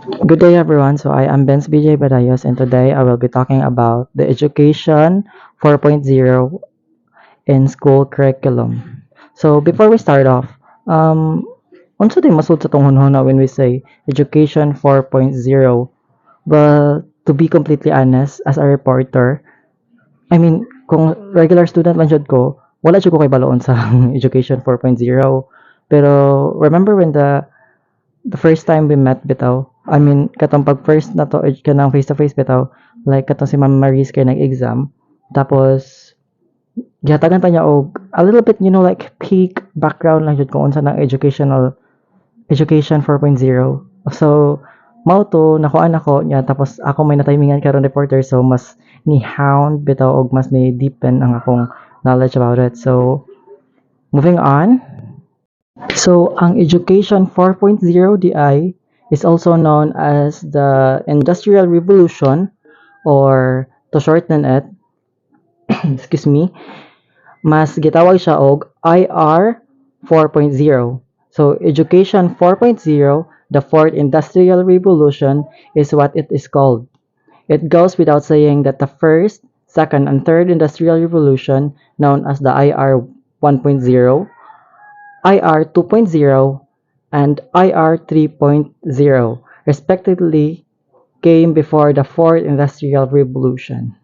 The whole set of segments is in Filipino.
Good day, everyone. So, I am Benz BJ Badayos, and today I will be talking about the Education 4.0 in school curriculum. So, before we start off, unsa din masud sa tong hunhuna when we say Education 4.0? Well, to be completely honest, as a reporter, I mean, kung regular student lang jud ko, wala jud ko kay baloon sa Education 4.0. Pero remember when the first time we met bitaw, I mean, katong pag first na to, kanang face to face bitaw, like katong si Ma'am Maris kay nag-exam, tapos, gihatagan pa niya og a little bit, like peak background lang jud kung unsa ng education 4.0. So, mao to, nakuha ako niya, tapos ako may natimingan karon reporter, so mas ni-hound bitaw og mas ni-deepen ang akong knowledge about it. So, moving on. So, ang Education 4.0 DI is also known as the Industrial Revolution, or to shorten it, excuse me, mas gitawag siya og IR 4.0. So, Education 4.0, the fourth industrial revolution, is what it is called. It goes without saying that the first, second, and third industrial revolution, known as the IR 1.0, IR 2.0, and IR 3.0, respectively, came before the fourth industrial revolution.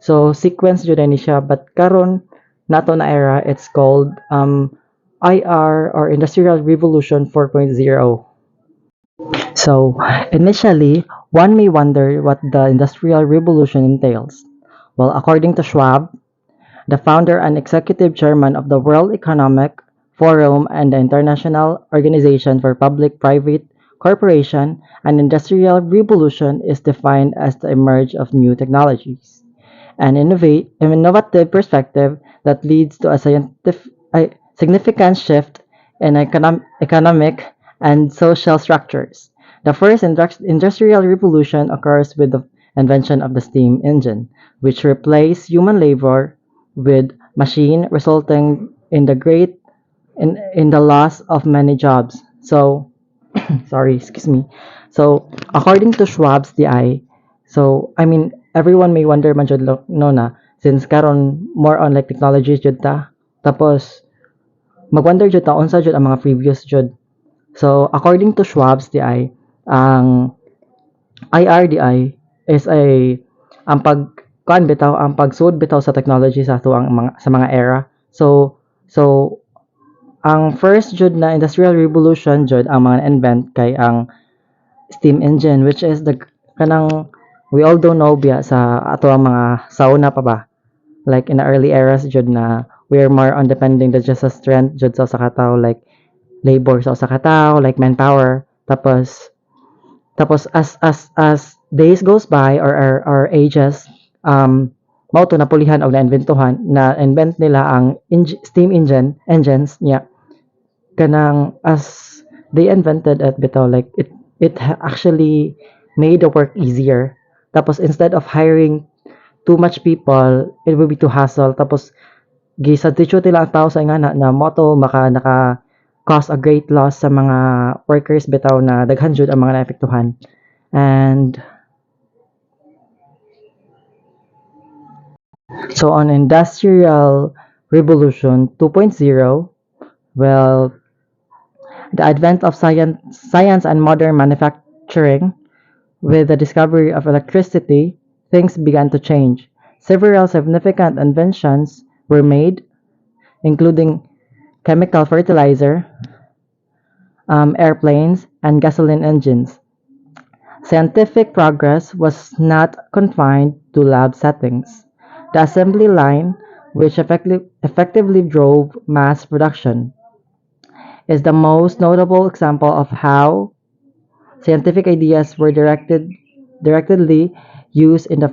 So, sequence jud ni siya, but karon nato na era, it's called IR, or Industrial Revolution 4.0. So, initially, one may wonder what the Industrial Revolution entails. Well, according to Schwab, the founder and executive chairman of the World Economic Forum and the International Organization for Public-Private Cooperation, an industrial revolution is defined as the emerge of new technologies, an innovative perspective that leads to a significant shift in economic and social structures. The first industrial revolution occurs with the invention of the steam engine, which replaced human labor with machine, resulting in the loss of many jobs. So, sorry, excuse me. So, according to Schwab's DI, so I mean, everyone may wonder man jud no na, since karon more on like technologies jud ta. Tapos magwonder jud ta unsa jud ang mga previous jud. So, according to Schwab's DI, ang IRDI is ang bitaw, ang pagsud bitaw sa technology sa ato ang mga era. So ang first jud na industrial revolution jud ang mga invent kay ang steam engine, which is the kanang we all don't know biya sa ato ang mga sauna pa ba, like in the early eras jud na we are more on depending the just sa strength jud sa usa ka tawo, like labor sa usa ka tawo, like manpower. Tapos as days goes by, or ages, mao to napulihan og na-invent nila ang steam engines niya. Kanang as they invented it bitaw, like it actually made the work easier. Tapos instead of hiring too much people, it will be too hassle. Tapos gisubstitute nila ang tao sa ingana na moto naka cause a great loss sa mga workers bitaw, na daghan jud ang mga naapektuhan. And so on Industrial Revolution 2.0, well, the advent of science and modern manufacturing, with the discovery of electricity, things began to change. Several significant inventions were made, including chemical fertilizer, airplanes, and gasoline engines. Scientific progress was not confined to lab settings. The assembly line, which effectively drove mass production, is the most notable example of how scientific ideas were directly used in the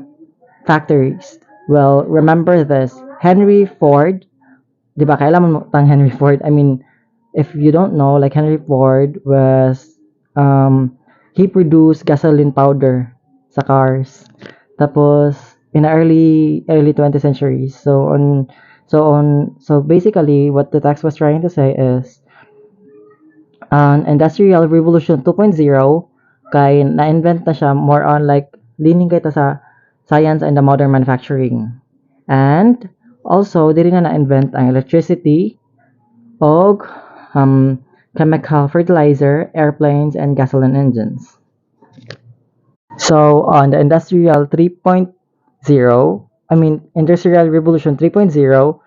factories. Well, remember this. Henry Ford, di ba kailan mo tang Henry Ford? I mean, if you don't know, like Henry Ford was, he produced gasoline powder sa cars. Tapos, in the early 20th century. So basically, what the text was trying to say is, Industrial Revolution 2.0 kay na-invent na siya more on like leaning kay ta sa science and the modern manufacturing. And also diri na na-invent ang electricity og chemical fertilizer, airplanes, and gasoline engines. So on the Industrial Revolution 3.0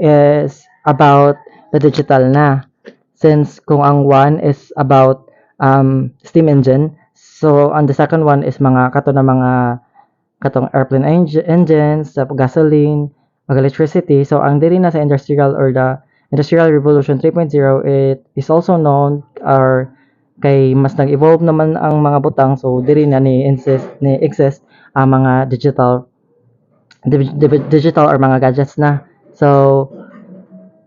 is about the digital na. Since kung ang one is about steam engine, so on the second one is mga katong airplane engines, gasoline, electricity. So ang diri na sa industrial or the Industrial Revolution 3.0, it is also known or kay mas nag-evolve naman ang mga butang, so diri na ni exist ang mga digital or mga gadgets na. So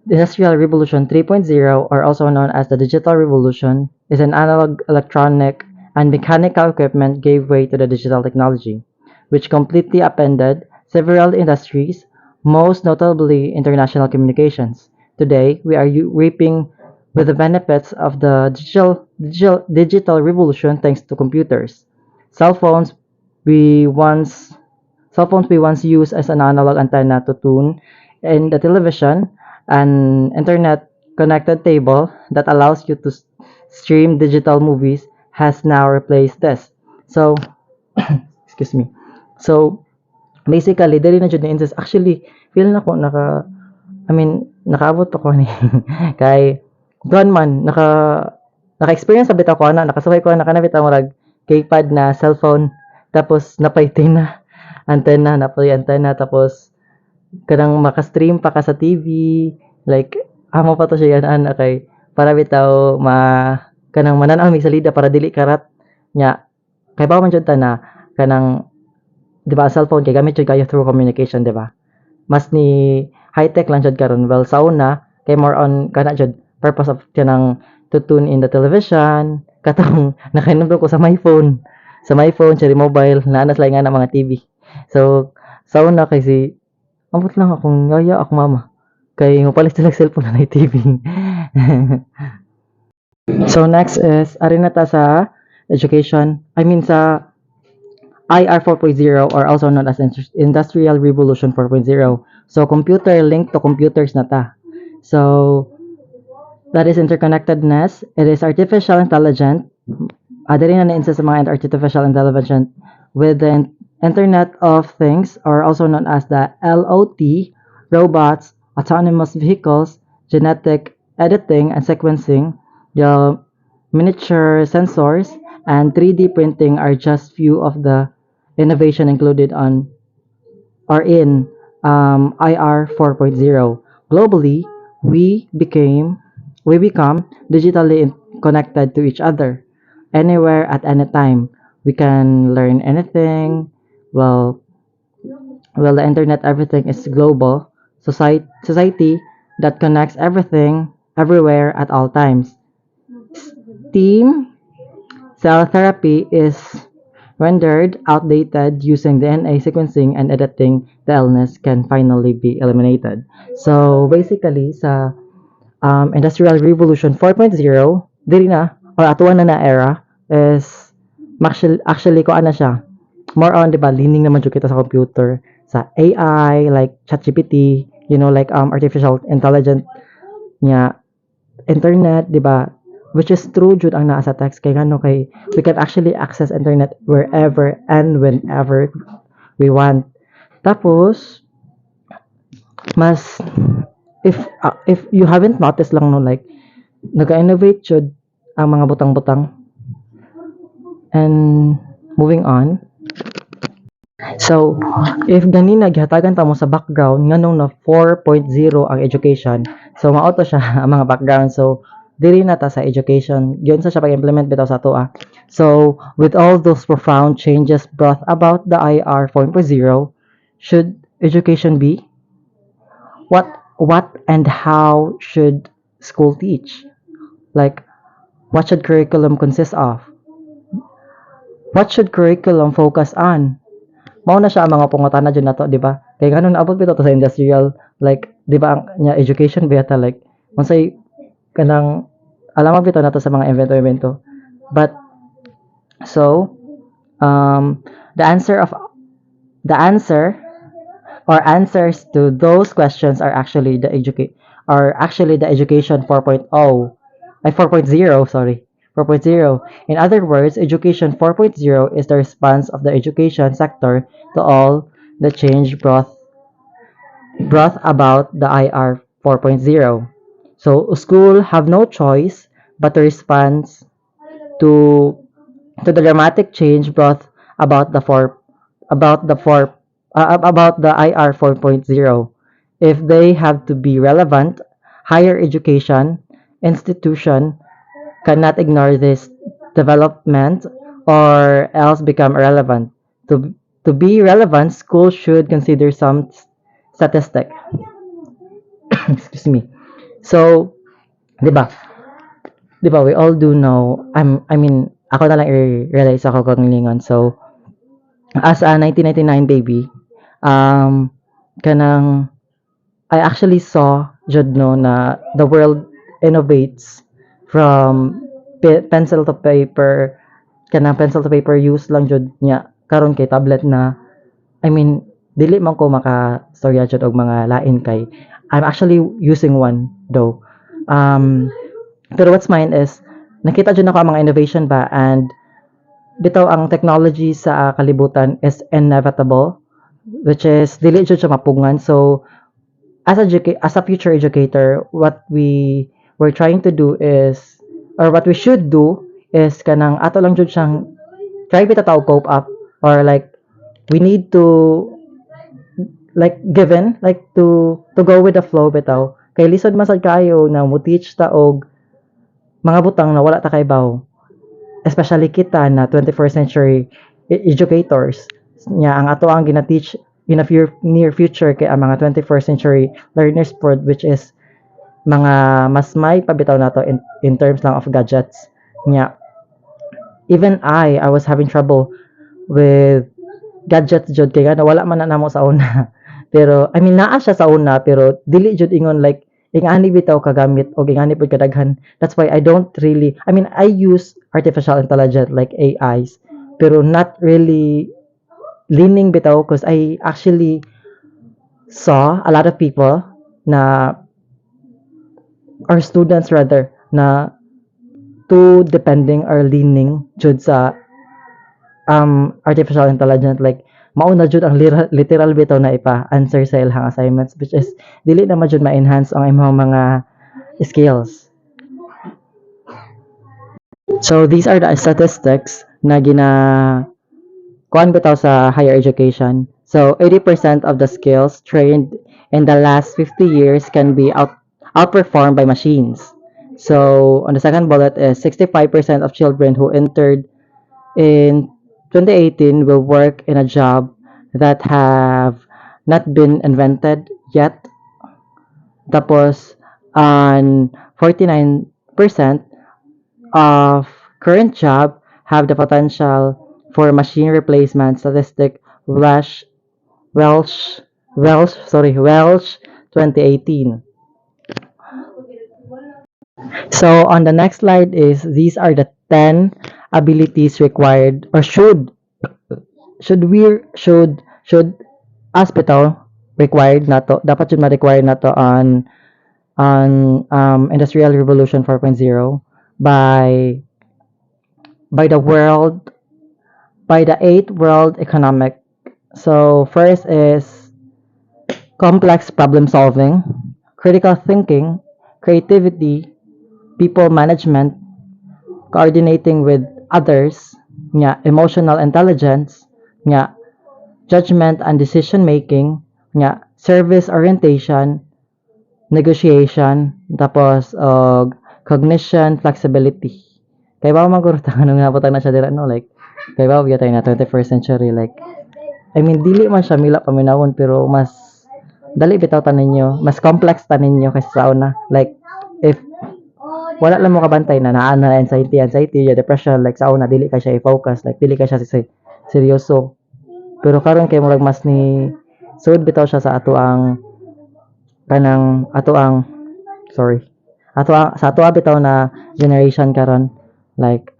the Industrial Revolution 3.0, or also known as the Digital Revolution, is an analog, electronic, and mechanical equipment gave way to the digital technology, which completely upended several industries, most notably international communications. Today, we are reaping with the benefits of the digital revolution thanks to computers. Cell phones we once used as an analog antenna to tune in the television, an internet connected table that allows you to stream digital movies has now replaced this. So, excuse me. So, basically, dali na jud ni insist. Actually, feel na ko nakaabot ako ni kay doon man naka-experience sabit ako nakasukay ko nakanabit ang murag keypad na cellphone, tapos napay antenna tapos kanang maka-stream pa ka sa TV, like amo pa to siya yan kay para bitaw kanang mananaw mi salida para dili karat nya kay ba man jud ta na kanang di ba cellphone kay gamit jud kayo through communication, di ba? Mas ni high tech lang jud karon. Well, sa una kay more on kana jud purpose of kanang to tune in the television, katong nakainumdum ko sa my phone cherry mobile na anas lang nga mga TV. So sa una kay ambot lang akong yaya ako mama kay mapalit sila cellphone na TV. So next is ari na ta sa education, sa IR 4.0, or also known as Industrial Revolution 4.0. So computer linked to computers na ta. So that is interconnectedness. It is artificial intelligence. Dali na na-insist sa mga artificial intelligence with the Internet of Things, or also known as the LOT, robots, autonomous vehicles, genetic editing and sequencing, the miniature sensors, and 3D printing are just few of the innovation included on or in IR 4.0. Globally, we become digitally connected to each other anywhere at any time. We can learn anything. Well, the internet, everything is global. Society that connects everything everywhere at all times. Team cell therapy is rendered outdated using DNA sequencing and editing. The illness can finally be eliminated. So basically sa Industrial Revolution 4.0, dili na or atuan na era is actually ko ana siya. More on, di ba, leaning naman jud kita sa computer, sa AI like ChatGPT, like artificial intelligence nya internet, di ba? Which is true jud ang naa sa text kay ngano kay we can actually access internet wherever and whenever we want. Tapos mas if you haven't noticed lang no, like nag-innovate jud ang mga butang-butang. And moving on, so if ganina gihatagan ta mo sa background nganong na 4.0 ang education, so mao to siya ang mga background. So diri na ta sa education, yun sa siya pag-implement bitaw sa ato. So with all those profound changes brought about the IR 4.0, should education be? What and how should school teach? Like, what should curriculum consist of? What should curriculum focus on? Mao na siya ang mga pangutana dyan na to, di ba? Kaya ganun naabot bitaw to sa industrial, like, di ba ang education beta, like, mansay kanang alam bitaw na to sa mga evento. But So, um, the answer of the answer or answers to those questions are actually the education 4.0, 4.0, sorry, 4.0. In other words, education 4.0 is the response of the education sector to all the change brought about the IR 4.0. So school have no choice but to respond to to the dramatic change brought about the four about the four about the IR 4.0. If they have to be relevant, higher education institution cannot ignore this development or else become irrelevant. To be relevant, schools should consider some statistic. Excuse me. So, 'di ba? 'Di ba we all do know, I mean, ako na lang i-realize ako kang lingon. So, as a 1999 baby, um, kanang I actually saw jud no na the world innovates from pencil to paper, kanang pencil to paper use lang jud niya karon kay tablet na. I mean, dili man ko storya jud og mga lain kay I'm actually using one though. Um, pero what's mine is nakita jud nako ang mga innovation ba, and bitaw ang technology sa kalibutan is inevitable, which is dili jud siya mapungan. So as a future educator, what we're trying to do is, or what we should do is kanang ato lang jud siyang try bitaw ta cope up, or like we need to like given like to go with the flow bitaw kay lisod masad kayo na mo teach ta og mga butang na wala ta kay baw, especially kita na 21st century educators nya ang ato ang gina-teach in a near future kay ang mga 21st century learners board, which is mga mas may pabitaw nato in terms lang of gadgets nya. Even I was having trouble with gadgets jud kay nga wala man na namo sa una. Pero I mean naa siya sa una pero dili jud ingon like ingani bitaw kagamit o ingani pud kadaghan. That's why I don't really, I mean I use artificial intelligence like AIs pero not really leaning bitaw because I actually saw a lot of people na, or students rather, na too depending or leaning jud sa artificial intelligence, like mauna jud ang literal bitaw na ipa-answer sa ilang assignments, which is dili na jud ma-enhance ang imong mga skills. So these are the statistics na kuan bitaw sa higher education. So 80% of the skills trained in the last 50 years can be outperformed by machines. So on the second bullet is 65% of children who entered in 2018 will work in a job that have not been invented yet. Tapos, on 49% of current job have the potential for machine replacement. Statistic Welsh 2018. So on the next slide is these are the 10 abilities required, or should hospital required na to, dapat yun ma-required na to on Industrial Revolution 4.0 by the world, by the 8th World Economic. So first is complex problem solving, critical thinking, creativity, people management, coordinating with others, nga, emotional intelligence, nga, judgment and decision making, nga, service orientation, negotiation, tapos cognition, flexibility. Kay ba maguro ta anong naputang na siya dira no, like kay ba tayo na 21st century, like I mean dili man siya mila paminawon pero mas dali bitaw ta ninyo, mas complex ta ninyo kaysa sa una. Like if wala lang mo kabantay na naa na anxiety, depression, like sa una dili ka siya i-focus, like dili ka siya seryoso. Pero karon kay murag mas ni sud bitaw siya sa ato ang sorry. Sa ato bitaw na generation karon, like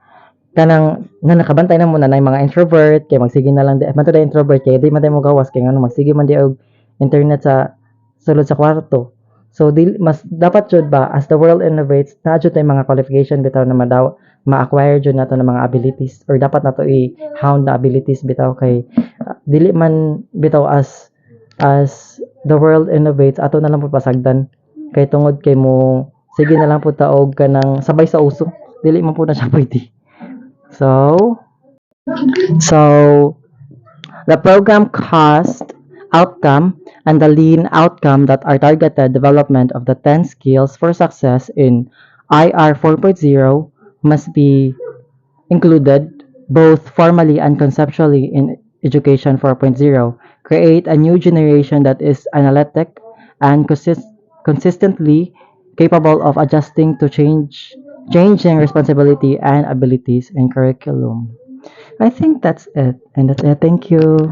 kanang nga nakabantay na muna na yung mga introvert kay magsige na lang di man to da introvert kay di man tayo mo gawas kay ngano magsige man di og internet sa sulod sa kwarto. So mas dapat jud ba as the world innovates na jud tay mga qualification bitaw na ma-acquire jud nato ng mga abilities or dapat nato i-hound na abilities bitaw kay dili man bitaw as the world innovates ato na lang po pasagdan kay tungod kay mo sige na lang po taog kanang sabay sa uso dili man po na siya pwede. So, so the program cost outcome and the lean outcome that are targeted development of the 10 skills for success in IR 4.0 must be included both formally and conceptually in education 4.0. Create a new generation that is analytic and consistently capable of adjusting to changing responsibility and abilities in curriculum. I think that's it. And that's it. Thank you.